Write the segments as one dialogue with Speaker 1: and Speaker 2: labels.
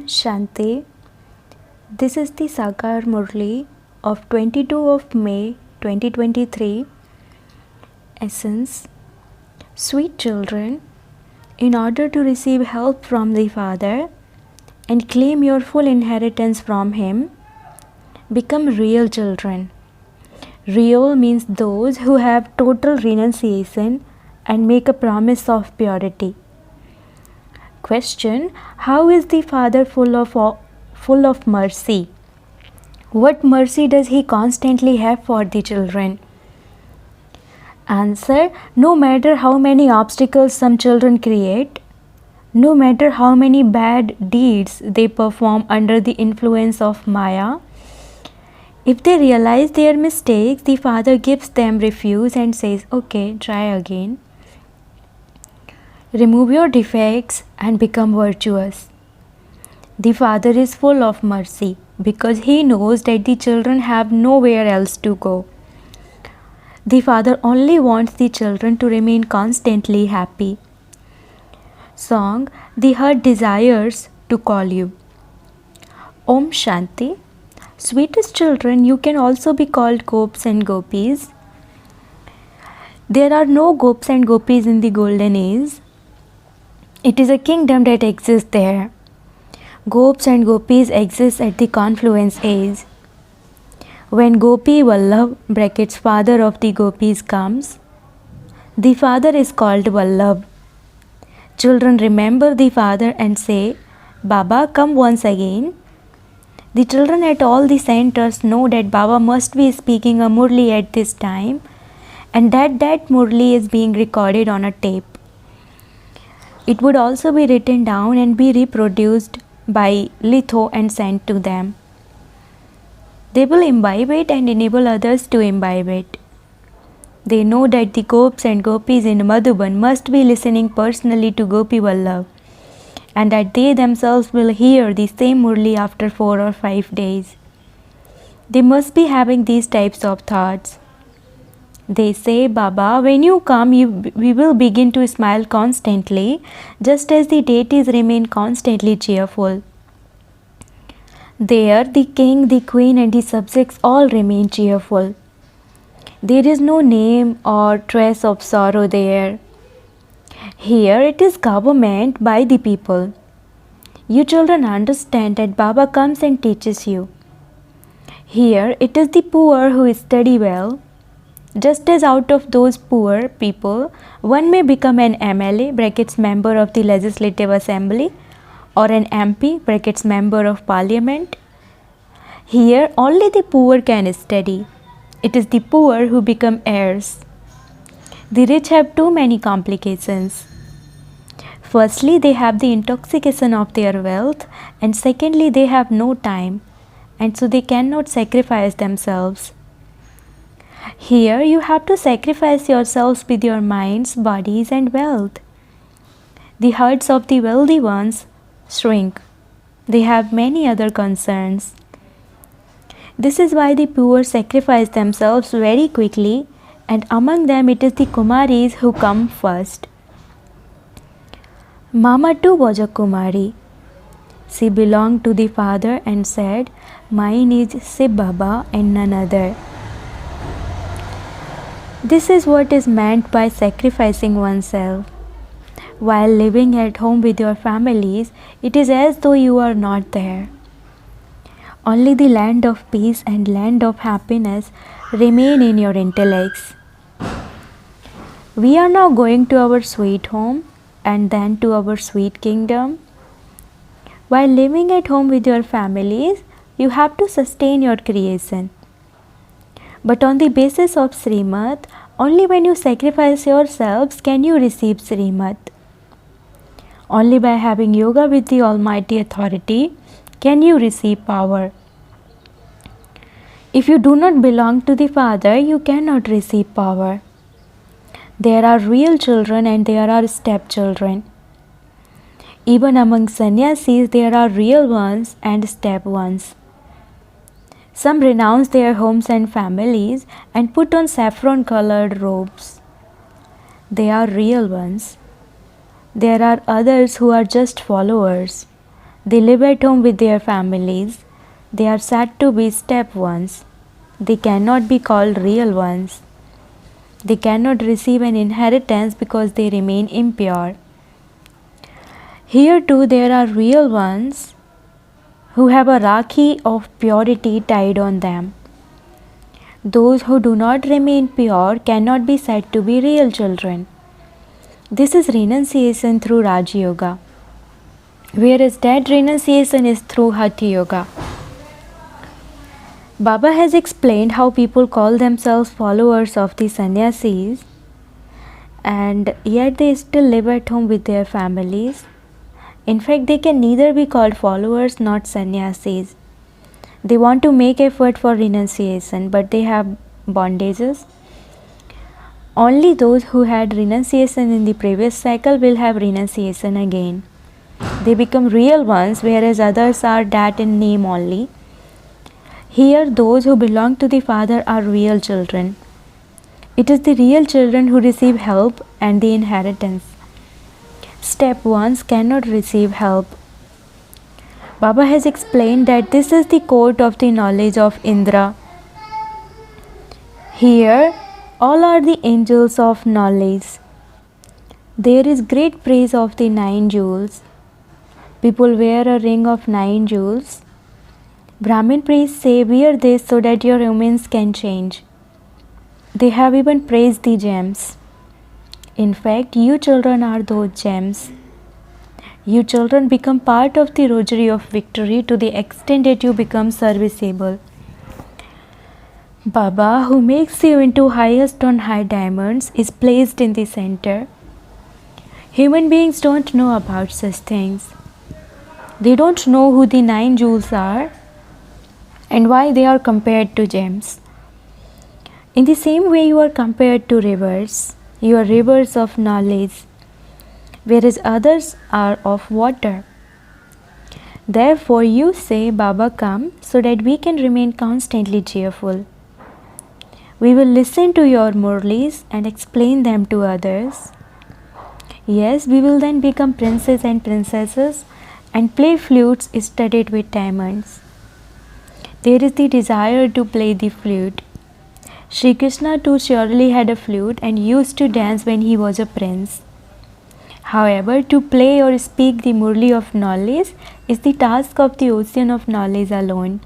Speaker 1: Shanti. This is the Sakar Murli of 22 of May 2023. Essence. Sweet children, in order to receive help from the Father and claim your full inheritance from Him, become real children. Real means those who have total renunciation and make a promise of purity. Question: how is the Father full of mercy? What mercy does He constantly have for the children? Answer: no matter how many obstacles some children create, no matter how many bad deeds they perform under the influence of Maya, if they realize their mistakes, the Father gives them refuge and says, okay, try again. Remove your defects and become virtuous. The Father is full of mercy because He knows that the children have nowhere else to go. The Father only wants the children to remain constantly happy. Song: The heart desires to call you. Om Shanti. Sweetest children, you can also be called gopis and gopis. There are no gopis and gopis in the golden age. It is a kingdom that exists there. Gopis and gopis exist at the confluence age. When Gopi Vallabh (father of the gopis) comes, the father is called Vallabh. Children remember the father and say, Baba, come once again. The children at all the centers know that Baba must be speaking a Murli at this time and that Murli is being recorded on a tape. It would also be written down and be reproduced by litho and sent to them. They will imbibe it and enable others to imbibe it. They know that the gopis and gopis in Madhuban must be listening personally to Gopi Vallabh and that they themselves will hear the same Murli after 4 or 5 days. They must be having these types of thoughts. They say, Baba, when you come, we will begin to smile constantly, just as the deities remain constantly cheerful. There, the king, the queen, and the subjects all remain cheerful. There is no name or trace of sorrow there. Here, it is government by the people. You children understand that Baba comes and teaches you. Here, it is the poor who study well. Just as out of those poor people, one may become an MLA (member of the Legislative Assembly) or an MP (member of Parliament). Here, only the poor can study. It is the poor who become heirs. The rich have too many complications. Firstly, they have the intoxication of their wealth, and secondly, they have no time, and so they cannot sacrifice themselves. Here, you have to sacrifice yourselves with your minds, bodies, and wealth. The hearts of the wealthy ones shrink. They have many other concerns. This is why the poor sacrifice themselves very quickly, and among them it is the Kumaris who come first. Mama too was a Kumari. She belonged to the father and said, mine is Shiv Baba and none other. This is what is meant by sacrificing oneself. While living at home with your families, it is as though you are not there. Only the land of peace and land of happiness remain in your intellects. We are now going to our sweet home and then to our sweet kingdom. While living at home with your families, you have to sustain your creation. But on the basis of Srimad, only when you sacrifice yourselves can you receive Srimad. Only by having yoga with the Almighty Authority can you receive power. If you do not belong to the Father, you cannot receive power. There are real children and there are stepchildren. Even among sannyasis, there are real ones and step ones. Some renounce their homes and families and put on saffron-colored robes. They are real ones. There are others who are just followers. They live at home with their families. They are said to be step ones. They cannot be called real ones. They cannot receive an inheritance because they remain impure. Here too there are real ones who have a rakhi of purity tied on them. Those who do not remain pure cannot be said to be real children. This is renunciation through Raja Yoga, whereas that renunciation is through Hatha Yoga. Baba has explained how people call themselves followers of the sannyasis and yet they still live at home with their families. In fact, they can neither be called followers nor sannyasis. They want to make effort for renunciation, but they have bondages. Only those who had renunciation in the previous cycle will have renunciation again. They become real ones, whereas others are that in name only. Here, those who belong to the Father are real children. It is the real children who receive help and the inheritance. Step ones cannot receive help. Baba has explained that this is the court of the knowledge of Indra. Here, all are the angels of knowledge. There is great praise of the 9 jewels. People wear a ring of 9 jewels. Brahmin priests say, wear this so that your humans can change. They have even praised the gems. In fact, you children are those gems. You children become part of the rosary of victory to the extent that you become serviceable. Baba, who makes you into highest on high diamonds, is placed in the center. Human beings don't know about such things. They don't know who the 9 jewels are and why they are compared to gems. In the same way you are compared to rivers. You are rivers of knowledge, whereas others are of water. Therefore you say, Baba, come so that we can remain constantly cheerful. We will listen to your Murlis and explain them to others. Yes, we will then become princes and princesses and play flutes studded with diamonds. There is the desire to play the flute. Sri Krishna too surely had a flute and used to dance when he was a prince. However, to play or speak the Murli of knowledge is the task of the ocean of knowledge alone.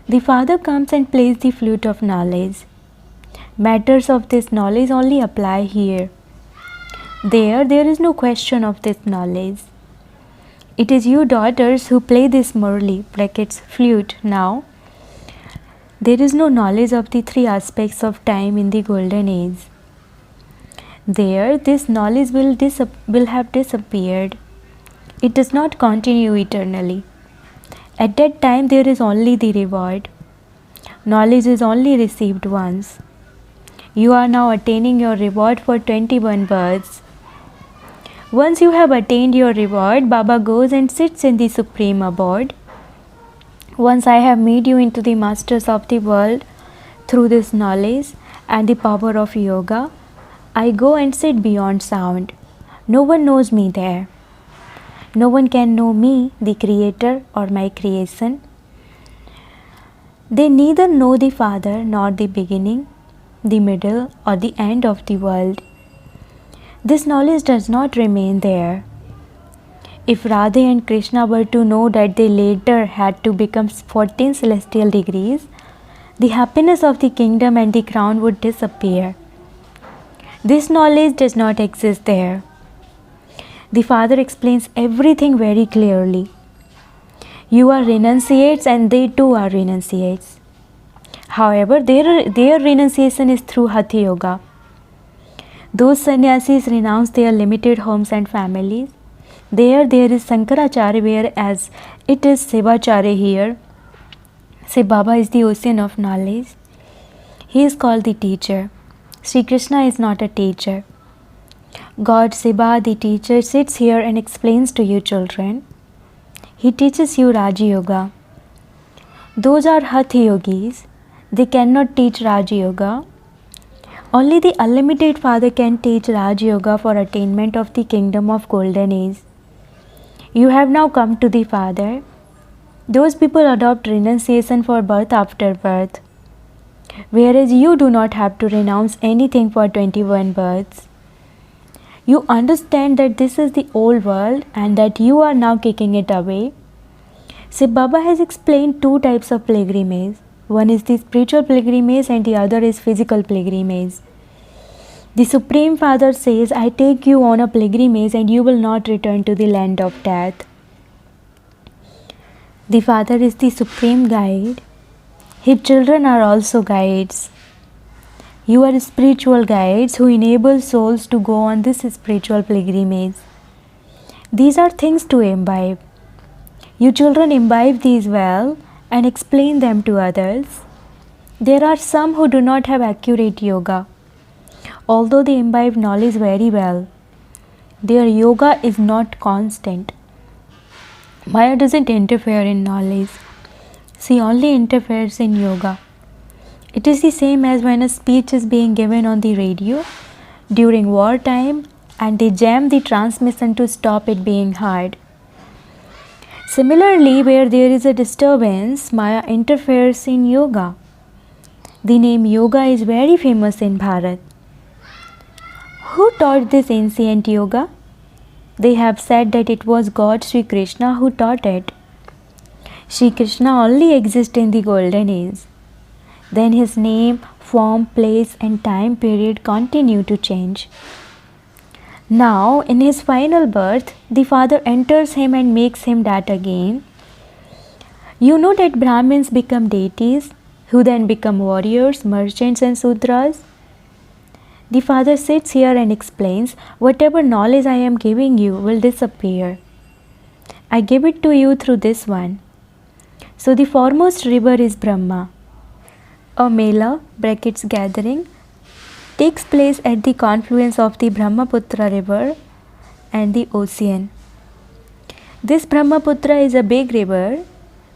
Speaker 1: The Father comes and plays the flute of knowledge. Matters of this knowledge only apply here. There is no question of this knowledge. It is you daughters who play this Murli brackets flute now. There is no knowledge of the 3 aspects of time in the golden age. There, this knowledge will have disappeared. It does not continue eternally. At that time, there is only the reward. Knowledge is only received once. You are now attaining your reward for 21 births. Once you have attained your reward, Baba goes and sits in the supreme abode. Once I have made you into the masters of the world through this knowledge and the power of yoga, I go and sit beyond sound. No one knows me there. No one can know me, the Creator, or my creation. They neither know the Father nor the beginning, the middle, or the end of the world. This knowledge does not remain there. If Radha and Krishna were to know that they later had to become 14 celestial degrees, the happiness of the kingdom and the crown would disappear. This knowledge does not exist there. The Father explains everything very clearly. You are renunciates and they too are renunciates. However, their renunciation is through Hatha Yoga. Those sannyasis renounce their limited homes and families. There is Sankaracharya, whereas it is Sevacharya here. Say Baba is the ocean of knowledge. He is called the teacher. Sri Krishna is not a teacher. God Shiva, the teacher, sits here and explains to you children. He teaches you Raja Yoga. Those are Hatha Yogis. They cannot teach Raja Yoga. Only the unlimited Father can teach Raja Yoga for attainment of the kingdom of golden age. You have now come to the Father. Those people adopt renunciation for birth after birth, whereas you do not have to renounce anything for 21 births. You understand that this is the old world and that you are now kicking it away. So Baba has explained two types of pilgrimage. One is the spiritual pilgrimage and the other is physical pilgrimage. The Supreme Father says, I take you on a pilgrimage and you will not return to the land of death. The Father is the supreme guide. His children are also guides. You are spiritual guides who enable souls to go on this spiritual pilgrimage. These are things to imbibe. You children imbibe these well and explain them to others. There are some who do not have accurate yoga. Although they imbibe knowledge very well, their yoga is not constant. Maya doesn't interfere in knowledge. She only interferes in yoga. It is the same as when a speech is being given on the radio during wartime and they jam the transmission to stop it being heard. Similarly, where there is a disturbance, Maya interferes in yoga. The name yoga is very famous in Bharat. Who taught this ancient yoga? They have said that it was God Sri Krishna who taught it. Sri Krishna only exists in the golden age. Then his name, form, place and time period continue to change. Now, in his final birth, the Father enters him and makes him that again. You know that Brahmins become deities, who then become warriors, merchants and Sudras. The Father sits here and explains, whatever knowledge I am giving you will disappear. I give it to you through this one. So the foremost river is Brahma. A mela (gathering) takes place at the confluence of the Brahmaputra river and the ocean. This Brahmaputra is a big river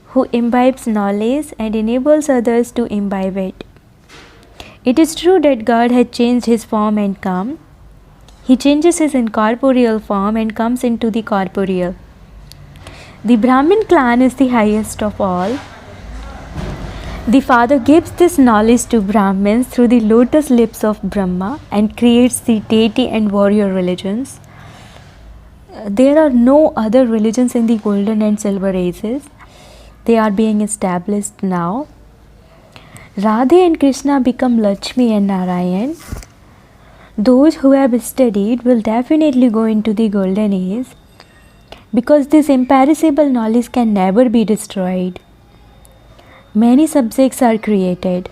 Speaker 1: who imbibes knowledge and enables others to imbibe it. It is true that God had changed his form and come. He changes his incorporeal form and comes into the corporeal. The Brahmin clan is the highest of all. The Father gives this knowledge to Brahmins through the lotus lips of Brahma and creates the deity and warrior religions. There are no other religions in the golden and silver ages. They are being established now. Radhe and Krishna become Lakshmi and Narayan. Those who have studied will definitely go into the golden age because this imperishable knowledge can never be destroyed. Many subjects are created.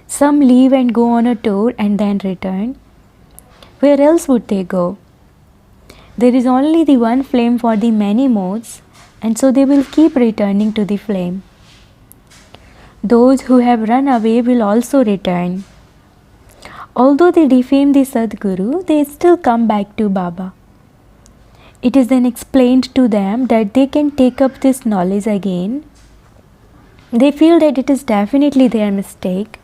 Speaker 1: Some leave and go on a tour and then return. Where else would they go? There is only the one flame for the many modes, and so they will keep returning to the flame. Those who have run away will also return. Although they defame the Sadguru, they still come back to Baba. It is then explained to them that they can take up this knowledge again. They feel that it is definitely their mistake.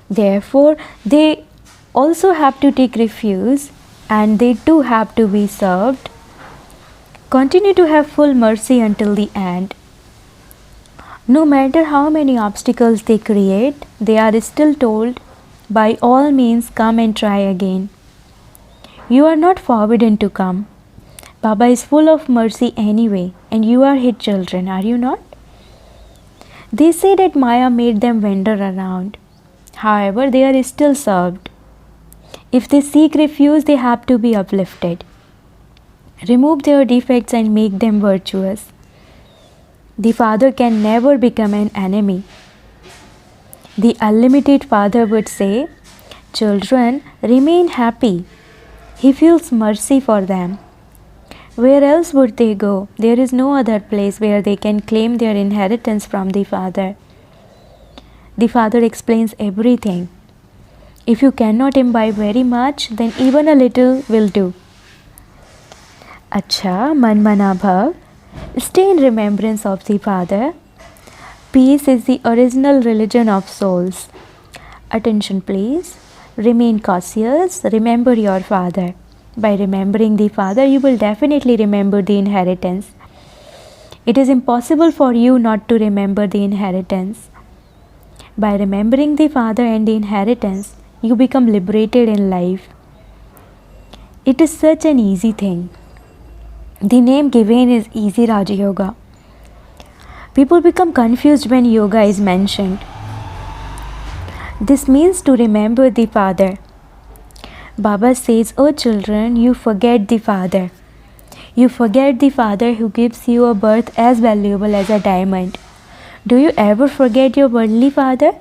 Speaker 1: Therefore, they also have to take refuge and they too have to be served. Continue to have full mercy until the end. No matter how many obstacles they create, they are still told, by all means come and try again. You are not forbidden to come. Baba is full of mercy anyway, and you are his children, are you not? They say that Maya made them wander around. However, they are still served. If they seek refuge, they have to be uplifted. Remove their defects and make them virtuous. The Father can never become an enemy. The unlimited Father would say, children, remain happy. He feels mercy for them. Where else would they go? There is no other place where they can claim their inheritance from the Father. The Father explains everything. If you cannot imbibe very much, then even a little will do. Acha, Manmana Bhav. Stay in remembrance of the Father. Peace is the original religion of souls. Attention please. Remain cautious. Remember your Father. By remembering the Father, you will definitely remember the inheritance. It is impossible for you not to remember the inheritance. By remembering the Father and the inheritance, you become liberated in life. It is such an easy thing. The name given is Easy Raja Yoga. People become confused when yoga is mentioned. This means to remember the Father. Baba says, "Oh children, you forget the Father. You forget the Father who gives you a birth as valuable as a diamond. Do you ever forget your worldly father?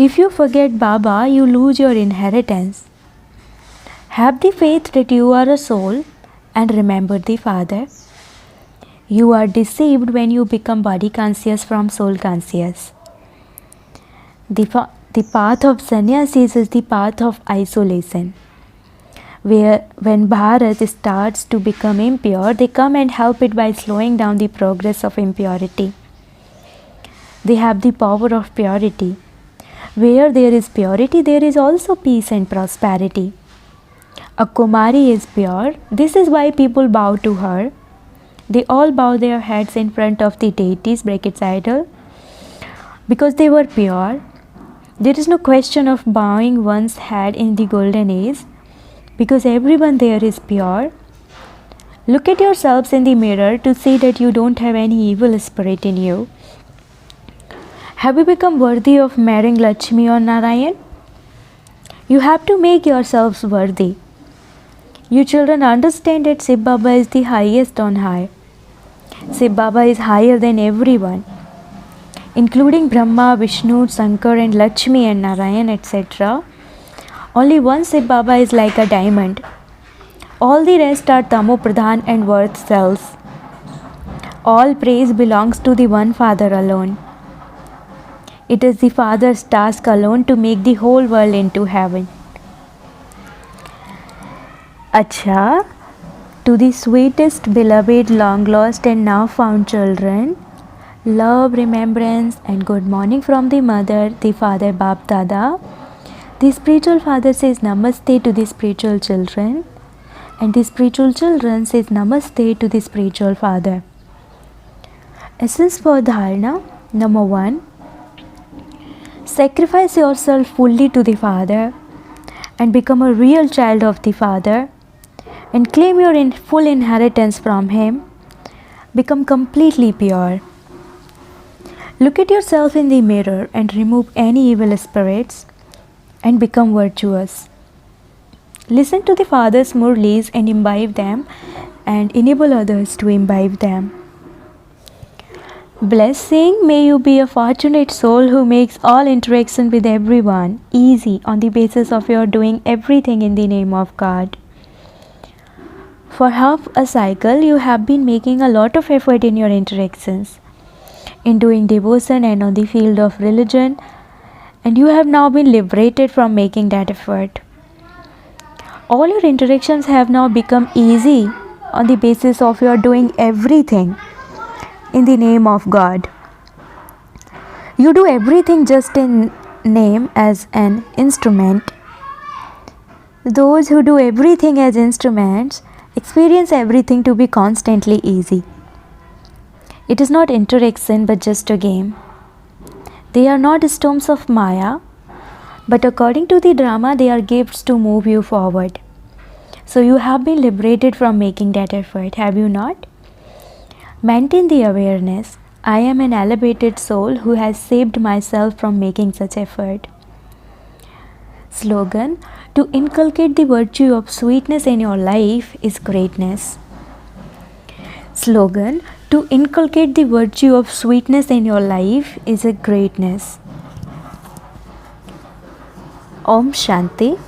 Speaker 1: If you forget Baba, you lose your inheritance. Have the faith that you are a soul and remember the Father. You are deceived when you become body conscious from soul conscious. The path of sannyasis is the path of isolation. When Bharat starts to become impure, they come and help it by slowing down the progress of impurity. They have the power of purity. Where there is purity, there is also peace and prosperity. A Kumari is pure. This is why people bow to her. They all bow their heads in front of the deities, idol, because they were pure. There is no question of bowing one's head in the golden age, because everyone there is pure. Look at yourselves in the mirror to see that you don't have any evil spirit in you. Have you become worthy of marrying Lakshmi or Narayan? You have to make yourselves worthy. You children understand that Shiv Baba is the highest on high. Shiv Baba is higher than everyone, including Brahma, Vishnu, Shankar and Lakshmi and Narayan, etc. Only one Shiv Baba is like a diamond. All the rest are Tamo Pradhan and worth cells. All praise belongs to the one Father alone. It is the Father's task alone to make the whole world into heaven. Acha, to the sweetest, beloved, long lost and now found children, love, remembrance and good morning from the mother, the father Bap Dada. The spiritual father says namaste to the spiritual children, and the spiritual children says namaste to the spiritual father. Essence for dharana. Number 1. Sacrifice yourself fully to the Father and become a real child of the Father and claim your full inheritance from Him. Become completely pure. Look at yourself in the mirror and remove any evil spirits and become virtuous. Listen to the Father's Murlis and imbibe them and enable others to imbibe them. Blessing, may you be a fortunate soul who makes all interaction with everyone easy on the basis of your doing everything in the name of God. For half a cycle, you have been making a lot of effort in your interactions, in doing devotion and on the field of religion, and you have now been liberated from making that effort. All your interactions have now become easy on the basis of your doing everything in the name of God. You do everything just in name as an instrument. Those who do everything as instruments experience everything to be constantly easy. It is not interaction but just a game. They are not storms of Maya, but according to the drama, they are gifts to move you forward. So you have been liberated from making that effort, have you not? Maintain the awareness. I am an elevated soul who has saved myself from making such effort. Slogan: to inculcate the virtue of sweetness in your life is greatness. Slogan: to inculcate the virtue of sweetness in your life is a greatness. Om Shanti.